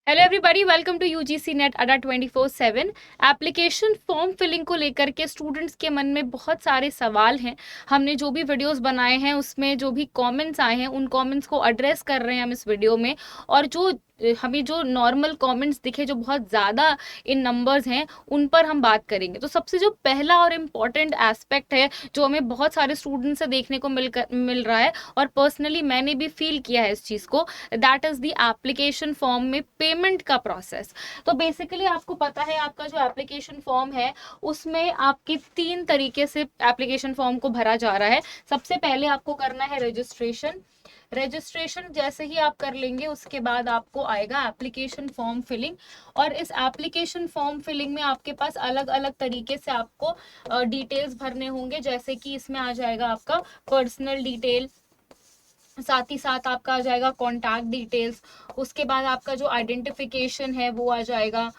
Hello everybody, welcome to UGC NET Adda 24/7। Application form filling को लेकर के स्टूडेंट्स के मन में बहुत सारे सवाल हैं। हमने जो भी वीडियोस बनाए हैं उसमें जो भी कमेंट्स आए हैं उन कमेंट्स को एड्रेस कर रहे हैं हम इस वीडियो में। और जो हमें जो नॉर्मल कमेंट्स दिखे जो बहुत ज़्यादा इन नंबर्स हैं उन पर हम बात करेंगे। तो सबसे जो पहला और इम्पॉर्टेंट एस्पेक्ट है जो हमें बहुत सारे स्टूडेंट्स से देखने को मिल रहा है और पर्सनली मैंने भी फील किया है इस चीज़ को, that is the application form में पेमेंट का प्रोसेस। तो बेसिकली आपको पता है आपका जो एप्लीकेशन फॉर्म है उसमें आपके 3 तरीके से एप्लीकेशन फॉर्म को भरा जा रहा है। सबसे पहले आपको करना है रजिस्ट्रेशन। रजिस्ट्रेशन जैसे ही आप कर लेंगे उसके बाद आपको आएगा एप्लीकेशन फॉर्म फिलिंग। और इस एप्लीकेशन फॉर्म फिलिंग में आपके पास अलग अलग तरीके से आपको डिटेल्स भरने होंगे, जैसे कि इसमें आ जाएगा आपका पर्सनल डिटेल, साथ ही साथ आपका आ जाएगा कॉन्टैक्ट डिटेल्स, उसके बाद आपका जो आइडेंटिफिकेशन है वो आ जाएगा,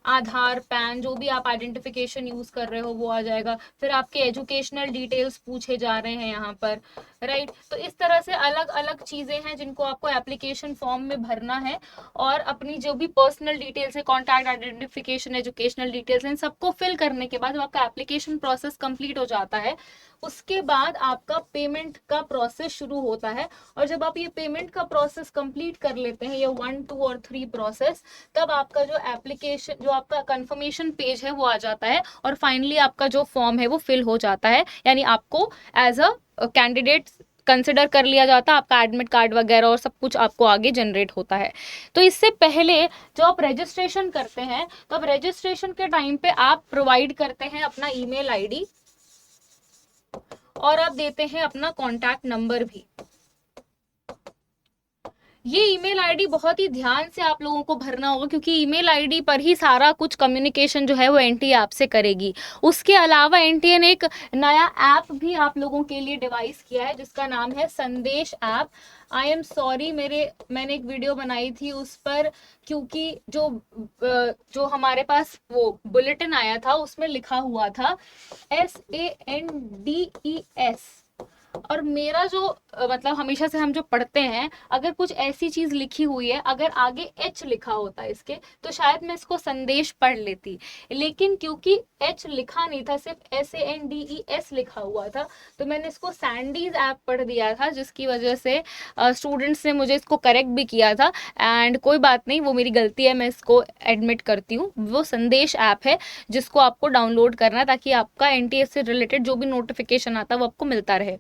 आधार पैन जो भी आप आइडेंटिफिकेशन यूज कर रहे हो वो आ जाएगा, फिर आपके एजुकेशनल डिटेल्स पूछे जा रहे हैं यहाँ पर, राइट। तो इस तरह से अलग अलग चीजें हैं जिनको आपको एप्लीकेशन फॉर्म में भरना है। और अपनी जो भी पर्सनल डिटेल्स है, कॉन्टैक्ट आइडेंटिफिकेशन, एजुकेशनल डिटेल्स, इन सबको फिल करने के बाद आपका एप्लीकेशन प्रोसेस कंप्लीट हो जाता है। उसके बाद आपका पेमेंट का प्रोसेस शुरू होता है। और जब आप ये पेमेंट का प्रोसेस कंप्लीट कर लेते हैं, ये 1, 2 और 3 प्रोसेस, तब आपका जो एप्लीकेशन, जो आपका कंफर्मेशन पेज है वो आ जाता है और फाइनली आपका जो फॉर्म है वो फिल हो जाता है। यानी आपको एज अ कैंडिडेट कंसिडर कर लिया जाता है, आपका एडमिट कार्ड वगैरह और सब कुछ आपको आगे जनरेट होता है। तो इससे पहले जो आप रजिस्ट्रेशन करते हैं, तो अब रजिस्ट्रेशन के टाइम पे आप प्रोवाइड करते हैं अपना ईमेल आईडी और आप देते हैं अपना कॉन्टैक्ट नंबर भी। ये ईमेल आईडी बहुत ही ध्यान से आप लोगों को भरना होगा क्योंकि ईमेल आईडी पर ही सारा कुछ कम्युनिकेशन जो है वो एनटीए आपसे करेगी। उसके अलावा एनटीए ने एक नया ऐप भी आप लोगों के लिए डिवाइस किया है जिसका नाम है संदेश ऐप। आई एम सॉरी, मैंने एक वीडियो बनाई थी उस पर, क्योंकि जो हमारे पास वो बुलेटिन आया था उसमें लिखा हुआ था SANDES। और मेरा जो मतलब हमेशा से हम जो पढ़ते हैं, अगर कुछ ऐसी चीज लिखी हुई है, अगर आगे एच लिखा होता है इसके, तो शायद मैं इसको संदेश पढ़ लेती। लेकिन क्योंकि एच लिखा नहीं था, सिर्फ SANDES लिखा हुआ था, तो मैंने इसको सैंडीज ऐप पढ़ दिया था, जिसकी वजह से स्टूडेंट्स ने मुझे इसको करेक्ट भी किया था। एंड कोई बात नहीं, वो मेरी गलती है, मैं इसको एडमिट करती हूँ। वो संदेश ऐप है जिसको आपको डाउनलोड करना है ताकि आपका एनटीए से रिलेटेड जो भी नोटिफिकेशन आता है वो आपको मिलता रहे।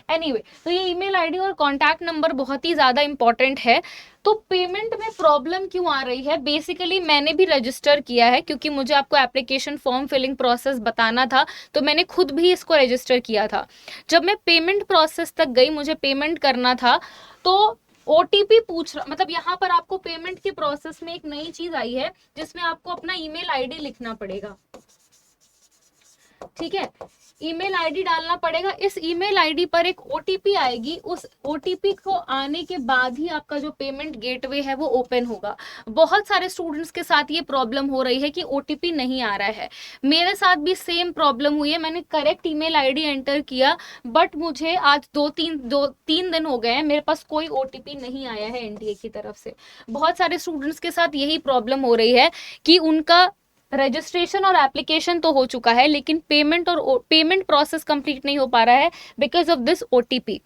एनीवे, तो ये ईमेल आईडी और कॉन्टैक्ट नंबर बहुत ही ज़्यादा इंपॉर्टेंट है। तो पेमेंट में प्रॉब्लम क्यों आ रही है? बेसिकली मैंने भी रजिस्टर किया है क्योंकि मुझे आपको एप्लीकेशन फॉर्म फिलिंग प्रोसेस बताना था, तो मैंने खुद भी इसको रजिस्टर किया था। जब मैं पेमेंट प्रोसेस तक गई, मुझे पेमेंट करना था, तो ओटीपी पूछ रहा, मतलब यहाँ पर आपको पेमेंट के प्रोसेस में एक नई चीज आई है जिसमें आपको अपना ईमेल आईडी लिखना पड़ेगा। ठीक है, ईमेल आईडी डालना पड़ेगा। इस ईमेल आईडी पर एक ओटीपी आएगी, उस ओटीपी को आने के बाद ही आपका जो पेमेंट गेटवे है वो ओपन होगा। बहुत सारे स्टूडेंट्स के साथ ये प्रॉब्लम हो रही है कि ओटीपी नहीं आ रहा है। मेरे साथ भी सेम प्रॉब्लम हुई है। मैंने करेक्ट ईमेल आईडी एंटर किया, बट मुझे आज दो तीन दिन हो गए हैं, मेरे पास कोई ओटीपी नहीं आया है एनटीए की तरफ से। बहुत सारे स्टूडेंट्स के साथ यही प्रॉब्लम हो रही है कि उनका रजिस्ट्रेशन और एप्लीकेशन तो हो चुका है लेकिन पेमेंट प्रोसेस कंप्लीट नहीं हो पा रहा है बिकॉज ऑफ दिस ओटीपी।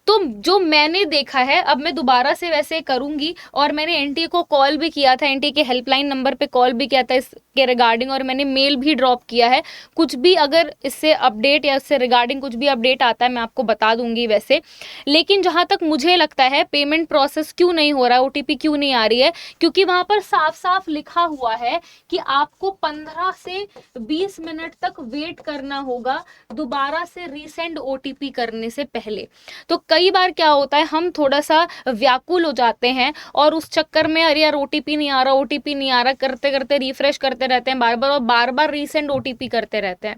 तो जो मैंने देखा है, अब मैं दोबारा से वैसे करूंगी, और मैंने एनटीए को कॉल भी किया था, एनटीए के हेल्पलाइन नंबर पे कॉल भी किया था इसके रिगार्डिंग, और मैंने मेल भी ड्रॉप किया है। कुछ भी अगर इससे अपडेट या इससे रिगार्डिंग कुछ भी अपडेट आता है मैं आपको बता दूंगी वैसे। लेकिन जहां तक मुझे लगता है पेमेंट प्रोसेस क्यों नहीं हो रहा है, ओटीपी क्यों नहीं आ रही है, क्योंकि वहां पर साफ साफ लिखा हुआ है कि आपको 15 से 20 मिनट तक वेट करना होगा दोबारा से रीसेंड ओटीपी करने से पहले। तो कई बार क्या होता है, हम थोड़ा सा व्याकुल हो जाते हैं और उस चक्कर में अरे यार ओटीपी नहीं आ रहा, ओटीपी नहीं आ रहा करते करते रिफ्रेश करते रहते हैं बार बार, और बार बार रीसेंड ओटीपी करते रहते हैं,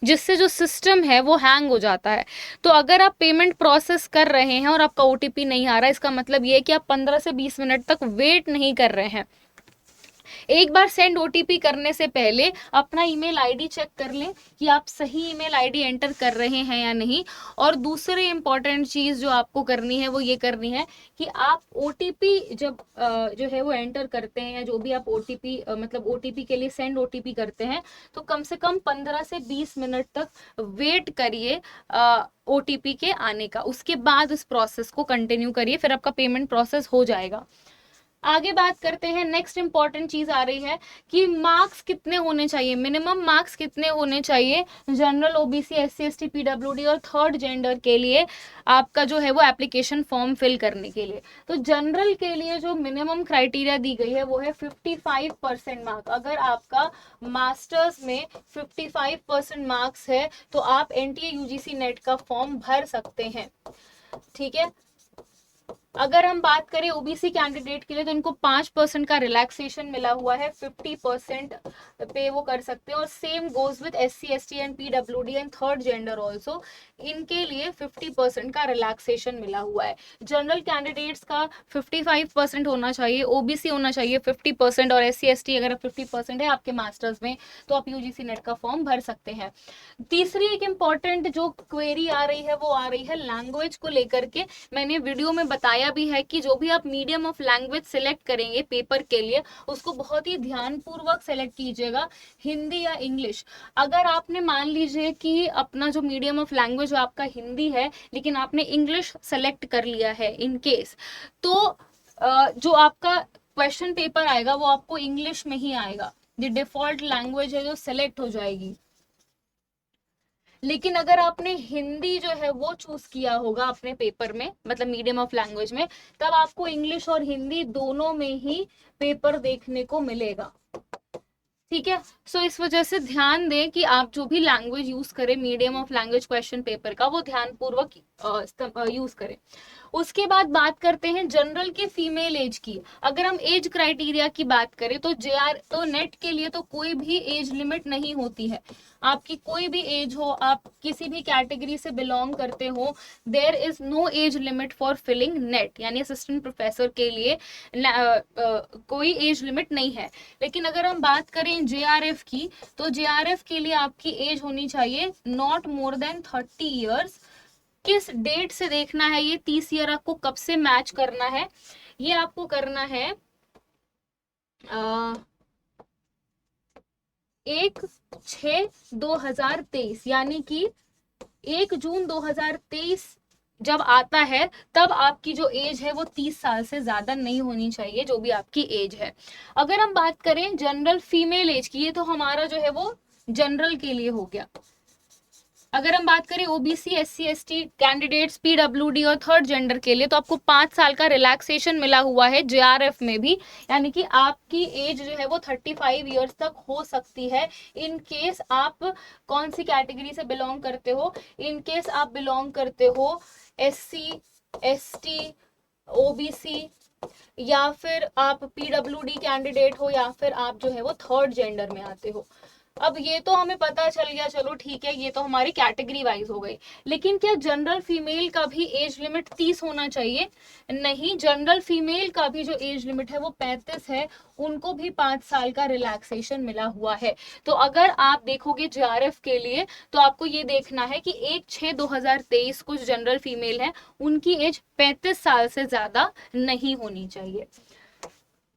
जिससे जो सिस्टम है वो हैंग हो जाता है। तो अगर आप पेमेंट प्रोसेस कर रहे हैं और आपका ओटीपी नहीं आ रहा, इसका मतलब ये है कि आप 15 से 20 मिनट तक वेट नहीं कर रहे हैं। एक बार सेंड ओटीपी करने से पहले अपना ईमेल आईडी चेक कर लें कि आप सही ईमेल आईडी एंटर कर रहे हैं या नहीं। और दूसरी इंपॉर्टेंट चीज़ जो आपको करनी है वो ये करनी है कि आप ओटीपी जब जो है वो एंटर करते हैं, या जो भी आप ओटीपी मतलब ओटीपी के लिए सेंड ओटीपी करते हैं, तो कम से कम 15 से 20 मिनट तक वेट करिए ओटीपी के आने का। उसके बाद उस प्रोसेस को कंटिन्यू करिए, फिर आपका पेमेंट प्रोसेस हो जाएगा। आगे बात करते हैं, नेक्स्ट इंपॉर्टेंट चीज आ रही है कि मार्क्स कितने होने चाहिए, मिनिमम मार्क्स कितने होने चाहिए general, OBC, SC, ST, PWD और थर्ड जेंडर के लिए आपका जो है वो एप्लीकेशन फॉर्म फिल करने के लिए। तो जनरल के लिए जो मिनिमम क्राइटेरिया दी गई है वो है 55% मार्क। अगर आपका मास्टर्स में 55% मार्क्स है तो आप एनटीए यूजीसी नेट का फॉर्म भर सकते हैं। ठीक है, अगर हम बात करें ओबीसी कैंडिडेट के लिए तो इनको 5% का रिलैक्सेशन मिला हुआ है, 50% पे वो कर सकते हैं। और same goes with SC, ST and PWD and third gender also, इनके लिए 50% का रिलैक्सेशन मिला हुआ है। जनरल कैंडिडेट्स का 55% होना चाहिए, ओबीसी होना चाहिए 50% और एससी, एसटी अगर 50% है आपके मास्टर्स में तो आप यूजीसी नेट का फॉर्म भर सकते हैं। तीसरी एक इम्पॉर्टेंट जो क्वेरी आ रही है वो आ रही है लैंग्वेज को लेकर के। मैंने वीडियो में बताया भी है कि जो भी आप मीडियम ऑफ लैंग्वेज सिलेक्ट करेंगे पेपर के लिए उसको बहुत ही ध्यानपूर्वक सिलेक्ट कीजिएगा, हिंदी या इंग्लिश। अगर आपने मान लीजिए कि अपना जो मीडियम ऑफ लैंग्वेज आपका हिंदी है लेकिन आपने इंग्लिश सेलेक्ट कर लिया है इन केस, तो जो आपका क्वेश्चन पेपर आएगा वो आपको इंग्लिश में ही आएगा, जो डिफॉल्ट लैंग्वेज है जो सिलेक्ट हो जाएगी। लेकिन अगर आपने हिंदी जो है वो चूज किया होगा अपने पेपर में, मतलब मीडियम ऑफ लैंग्वेज में, तब आपको इंग्लिश और हिंदी दोनों में ही पेपर देखने को मिलेगा। ठीक है, सो इस वजह से ध्यान दें कि आप जो भी लैंग्वेज यूज करें medium of language question paper का वो ध्यानपूर्वक यूज करें। उसके बाद बात करते हैं जनरल के फीमेल एज की। अगर हम एज क्राइटेरिया की बात करें तो नेट के लिए तो कोई भी एज लिमिट नहीं होती है। आपकी कोई भी एज हो, आप किसी भी कैटेगरी से बिलोंग करते हो, there is no age limit for filling NET, यानी असिस्टेंट प्रोफेसर के लिए कोई एज लिमिट नहीं है। लेकिन अगर हम बात करें जेआरएफ की, तो जेआरएफ के लिए आपकी एज होनी चाहिए नॉट मोर देन 30 ईयर्स। किस डेट से देखना है ये 30 ईयर आपको कब से मैच करना है, ये आपको करना है 1/6/2023, यानी कि 1 जून 2023 जब आता है तब आपकी जो एज है वो 30 साल से ज्यादा नहीं होनी चाहिए, जो भी आपकी एज है। अगर हम बात करें जनरल फीमेल एज की, ये तो हमारा जो है वो जनरल के लिए हो गया। अगर हम बात करें OBC, SC, ST candidates, PWD और थर्ड जेंडर के लिए, तो आपको 5 साल का रिलैक्सेशन मिला हुआ है जेआरएफ में भी, यानी कि आपकी एज जो है वो 35 ईयर्स तक हो सकती है इन केस आप कौन सी कैटेगरी से बिलोंग करते हो। इन केस आप बिलोंग करते हो एससी, एसटी, ओबीसी, या फिर आप पीडब्ल्यूडी कैंडिडेट हो, या फिर आप जो है वो थर्ड जेंडर में आते हो। अब ये तो हमें पता चल गया, चलो ठीक है, ये तो हमारी कैटेगरी वाइज हो गई। लेकिन क्या जनरल फीमेल का भी एज लिमिट 30 होना चाहिए? नहीं, जनरल फीमेल का भी जो एज लिमिट है वो 35 है, उनको भी 5 साल का रिलैक्सेशन मिला हुआ है। तो अगर आप देखोगे जेआरएफ के लिए तो आपको ये देखना है कि 1/6/2023 कुछ जनरल फीमेल है, उनकी एज 35 साल से ज्यादा नहीं होनी चाहिए।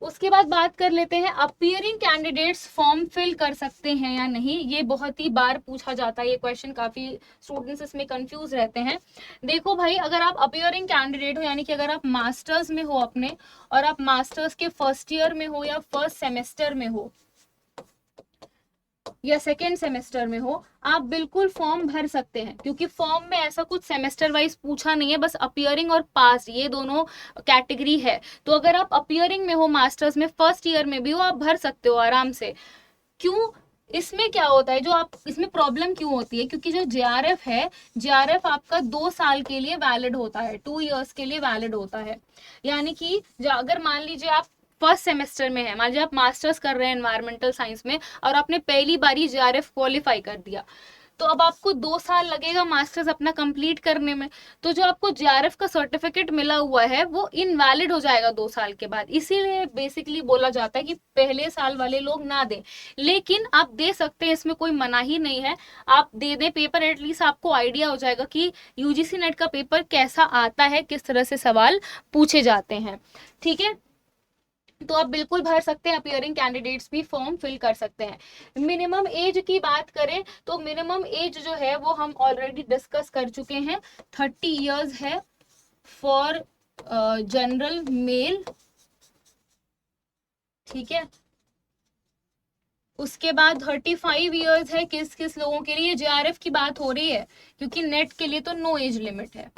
उसके बाद बात कर लेते हैं अपीयरिंग कैंडिडेट्स फॉर्म फिल कर सकते हैं या नहीं। ये बहुत ही बार पूछा जाता है ये क्वेश्चन, काफी स्टूडेंट्स इसमें कंफ्यूज रहते हैं। देखो भाई, अगर आप अपीयरिंग कैंडिडेट हो, यानी कि अगर आप मास्टर्स में हो अपने, और आप मास्टर्स के फर्स्ट ईयर में हो या फर्स्ट सेमेस्टर में हो या सेकेंड सेमेस्टर में हो, आप बिल्कुल फॉर्म भर सकते हैं, क्योंकि फॉर्म में ऐसा कुछ सेमेस्टर वाइज पूछा नहीं है, बस अपीयरिंग और पास ये दोनों कैटेगरी है। तो अगर आप अपीयरिंग में हो मास्टर्स में, फर्स्ट ईयर में भी हो, आप भर सकते हो आराम से। क्यों? इसमें क्या होता है, जो आप इसमें प्रॉब्लम क्यों होती है, क्योंकि जो जेआरएफ है, जेआरएफ आपका 2 साल के लिए वैलिड होता है, 2 इयर्स के लिए वैलिड होता है। यानी कि अगर मान लीजिए आप फर्स्ट सेमेस्टर में है, मान लीजिए आप मास्टर्स कर रहे हैं एनवायरमेंटल साइंस में और आपने पहली बारी जेआरएफ क्वालिफाई कर दिया, तो अब आपको 2 साल लगेगा मास्टर्स अपना कंप्लीट करने में, तो जो आपको जेआरएफ का सर्टिफिकेट मिला हुआ है वो इनवैलिड हो जाएगा 2 साल के बाद। इसीलिए बेसिकली बोला जाता है कि पहले साल वाले लोग ना दें, लेकिन आप दे सकते हैं, इसमें कोई मनाही नहीं है, आप दे दें पेपर, एटलीस्ट आपको आइडिया हो जाएगा कि यूजीसी नेट का पेपर कैसा आता है, किस तरह से सवाल पूछे जाते हैं। ठीक है, तो आप बिल्कुल भर सकते हैं, अपीयरिंग कैंडिडेट्स भी फॉर्म फिल कर सकते हैं। मिनिमम एज की बात करें तो मिनिमम एज जो है वो हम ऑलरेडी डिस्कस कर चुके हैं, 30 इयर्स है फॉर जनरल मेल। ठीक है, उसके बाद 35 इयर्स है किस किस लोगों के लिए, जेआरएफ की बात हो रही है क्योंकि नेट के लिए तो नो एज लिमिट है।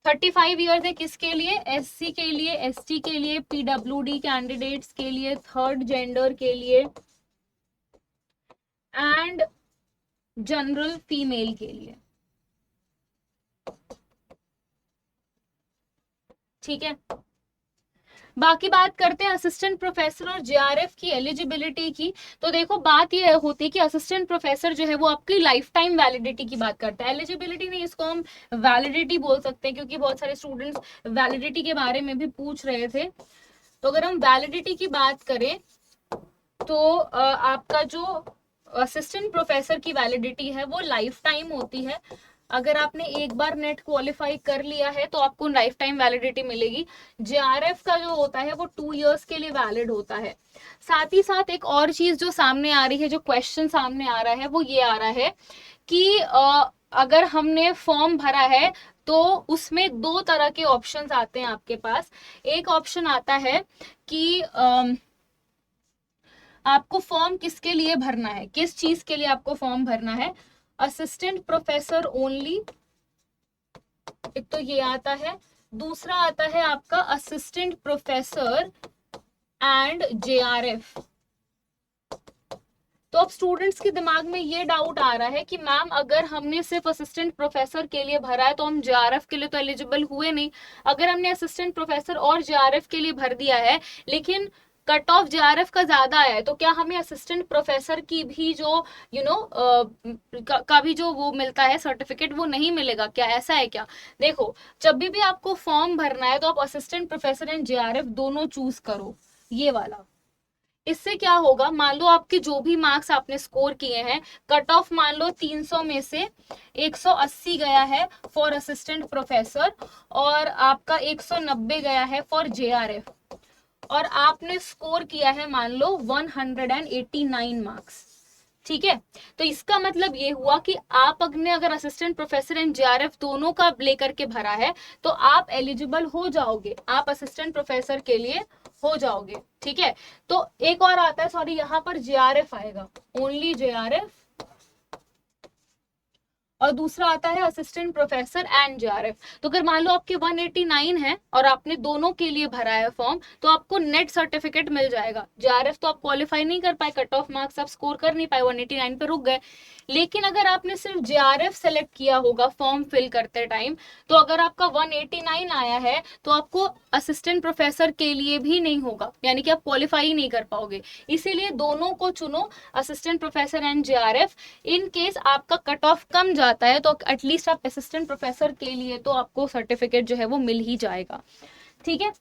35 इयर्स है किसके लिए, एससी के लिए, एसटी के लिए, पीडब्ल्यूडी कैंडिडेट्स के लिए, थर्ड जेंडर के लिए एंड जनरल फीमेल के लिए। ठीक है, बाकी बात करते हैं असिस्टेंट प्रोफेसर और जेआरएफ की एलिजिबिलिटी की। तो देखो बात ये होती है कि असिस्टेंट प्रोफेसर जो है वो आपकी लाइफ टाइम वैलिडिटी की बात करता है, एलिजिबिलिटी नहीं, इसको हम वैलिडिटी बोल सकते हैं क्योंकि बहुत सारे स्टूडेंट्स वैलिडिटी के बारे में भी पूछ रहे थे। तो अगर हम वैलिडिटी की बात करें तो आपका जो असिस्टेंट प्रोफेसर की वैलिडिटी है वो लाइफ टाइम होती है। अगर आपने एक बार नेट क्वालिफाई कर लिया है तो आपको लाइफ टाइम वैलिडिटी मिलेगी। जेआरएफ का जो होता है वो 2 इयर्स के लिए वैलिड होता है। साथ ही साथ एक और चीज जो सामने आ रही है, जो क्वेश्चन सामने आ रहा है वो ये आ रहा है कि अगर हमने फॉर्म भरा है तो उसमें 2 तरह के ऑप्शंस आते हैं आपके पास। एक ऑप्शन आता है कि आपको फॉर्म किसके लिए भरना है, किस चीज के लिए आपको फॉर्म भरना है, असिस्टेंट प्रोफेसर ओनली, एक तो ये आता है। दूसरा आता है आपका असिस्टेंट प्रोफेसर एंड जेआरएफ। तो अब स्टूडेंट्स के दिमाग में ये डाउट आ रहा है कि मैम अगर हमने सिर्फ असिस्टेंट प्रोफेसर के लिए भरा है तो हम जेआरएफ के लिए तो एलिजिबल हुए नहीं। अगर हमने असिस्टेंट प्रोफेसर और जेआरएफ के लिए भर दिया है लेकिन कट ऑफ जेआरएफ का ज्यादा आया है, तो क्या हमें असिस्टेंट प्रोफेसर की भी जो का भी जो वो मिलता है सर्टिफिकेट वो नहीं मिलेगा क्या, ऐसा है क्या? देखो जब भी आपको फॉर्म भरना है तो आप असिस्टेंट प्रोफेसर एंड जेआरएफ दोनों चूज करो, ये वाला। इससे क्या होगा, मान लो आपके जो भी मार्क्स आपने स्कोर किए हैं, कट ऑफ मान लो 300 में से 180 गया है फॉर असिस्टेंट प्रोफेसर और आपका 190 गया है फॉर जेआरएफ, और आपने स्कोर किया है मान लो 189 मार्क्स। ठीक है, तो इसका मतलब ये हुआ कि आप अगर असिस्टेंट प्रोफेसर एंड जेआरएफ दोनों का लेकर के भरा है तो आप एलिजिबल हो जाओगे, आप असिस्टेंट प्रोफेसर के लिए हो जाओगे। ठीक है, तो एक और आता है, सॉरी यहाँ पर जेआरएफ आएगा, ओनली जेआरएफ, और दूसरा आता है असिस्टेंट प्रोफेसर एंड जेआरएफ। तो अगर मान लो आपके 189 है और आपने दोनों के लिए भरा है फॉर्म तो आपको नेट सर्टिफिकेट मिल जाएगा। जेआरएफ तो आप क्वालिफाई नहीं कर पाए, कट ऑफ मार्क्स आप स्कोर कर नहीं पाए, 189 पे रुक गए। लेकिन अगर आपने सिर्फ जेआरएफ सेलेक्ट किया होगा फॉर्म फिल करते टाइम, तो अगर आपका 189 आया है तो आपको असिस्टेंट प्रोफेसर के लिए भी नहीं होगा, यानी कि आप क्वालिफाई ही नहीं कर पाओगे। इसीलिए दोनों को चुनो, assistant professor and JRF. In case आपका कट ऑफ कम जाता है तो एटलीस्ट आप असिस्टेंट प्रोफेसर के लिए तो आपको सर्टिफिकेट जो है वो मिल ही जाएगा। ठीक है,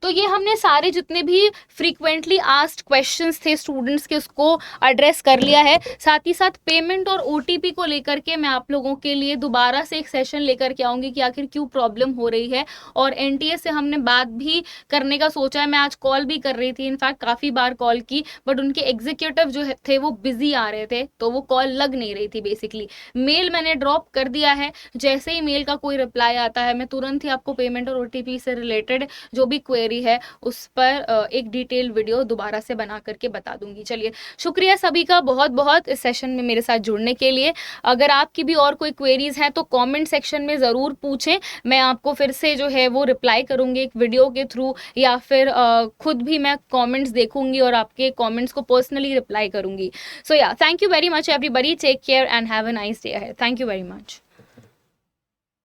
तो ये हमने सारे जितने भी फ्रीक्वेंटली आस्क्ड क्वेश्चंस थे स्टूडेंट्स के उसको एड्रेस कर लिया है। साथ ही साथ पेमेंट और ओटीपी को लेकर के मैं आप लोगों के लिए दोबारा से एक सेशन लेकर के आऊँगी कि आखिर क्यों प्रॉब्लम हो रही है, और एनटीए से हमने बात भी करने का सोचा है। मैं आज कॉल भी कर रही थी, इनफैक्ट काफ़ी बार कॉल की, बट उनके एग्जीक्यूटिव जो थे वो बिजी आ रहे थे तो वो कॉल लग नहीं रही थी। बेसिकली मेल मैंने ड्रॉप कर दिया है, जैसे ही मेल का कोई रिप्लाई आता है मैं तुरंत ही आपको पेमेंट और ओटीपी से रिलेटेड जो भी क्वेरी है उस पर एक डिटेल वीडियो दोबारा से बना करके बता दूंगी। चलिए, शुक्रिया सभी का बहुत बहुत इस सेशन में मेरे साथ जुड़ने के लिए। अगर आपकी भी और कोई क्वेरीज हैं तो कमेंट सेक्शन में ज़रूर पूछें, मैं आपको फिर से जो है वो रिप्लाई करूंगी एक वीडियो के थ्रू, या फिर खुद भी मैं कमेंट्स देखूंगी और आपके कमेंट्स को पर्सनली रिप्लाई करूंगी। So yeah, thank you very much everybody, take care and have a nice day ahead. Thank you very much.